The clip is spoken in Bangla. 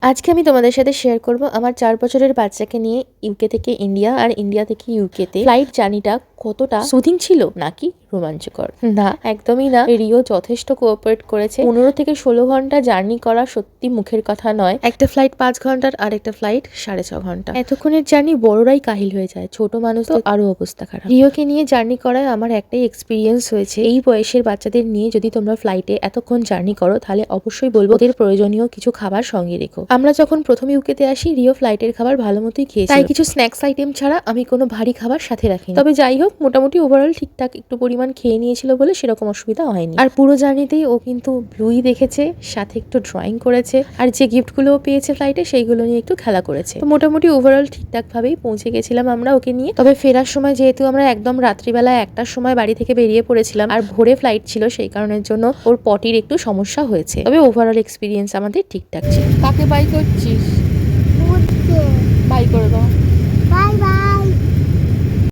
আজকে আমি তোমাদের সাথে শেয়ার করব আমার 4 বছরের বাচ্চাকে নিয়ে ইউকে থেকে ইন্ডিয়া আর ইন্ডিয়া থেকে ইউকেতে ফ্লাইট জার্নিটা কতটা সুদিং ছিল নাকি রোমাঞ্চকর। না, একদমই না। রিও যথেষ্ট কোঅপারেট করেছে। 15 থেকে 16 ঘন্টা জার্নি করা সত্যি মুখের কথা নয়। একটা ফ্লাইট 5 ঘন্টার আর একটা ফ্লাইট 6.5 ঘন্টা। এতক্ষণের জার্নি বড়রাই কাহিল হয়ে যায়, ছোট মানুষ তো আরো অবস্থা খারাপ। রিওকে নিয়ে জার্নি করায় আমার একটাই এক্সপিরিয়েন্স হয়েছে, এই বয়সের বাচ্চাদের নিয়ে যদি তোমরা ফ্লাইটে এতক্ষণ জার্নি করো তাহলে অবশ্যই বলবো ওদের প্রয়োজনীয় কিছু খাবার সঙ্গে রেখো। আমরা যখন প্রথম ইউকেতে আসি রিও ফ্লাইটের খাবার ভালো মতোই খেয়েছি, তাই কিছু স্ন্যাক্স আইটেম ছাড়া আমি কোনো ভারী খাবার সাথে রাখিনি। তবে যাই হোক, মোটামুটি ওভারঅল ঠিকঠাক একটু পরিমাণ খেয়ে নিয়েছিল বলে সেরকম অসুবিধা হয়নি। আর পুরো জার্নিতেই ও কিন্তু ব্লুই দেখেছে, সাথে একটু ড্রয়িং করেছে, আর যে গিফটগুলো পেয়েছে ফ্লাইটে সেইগুলো নিয়ে একটু খেলা করেছে। তো মোটামুটি ওভারঅল ঠিকঠাক ভাবেই পৌঁছে গেছিলাম আমরা ওকে নিয়ে। তবে ফেরার সময় যেহেতু আমরা একদম রাত্রিবেলা 1টার সময় বাড়ি থেকে বেরিয়ে পড়েছিলাম আর ভোরে ফ্লাইট ছিল, সেই কারণের জন্য ওর পটির একটু সমস্যা হয়েছে। তবে ওভারঅল এক্সপিরিয়েন্স আমাদের ঠিকঠাক ছিল। কাকে বাই করছিস?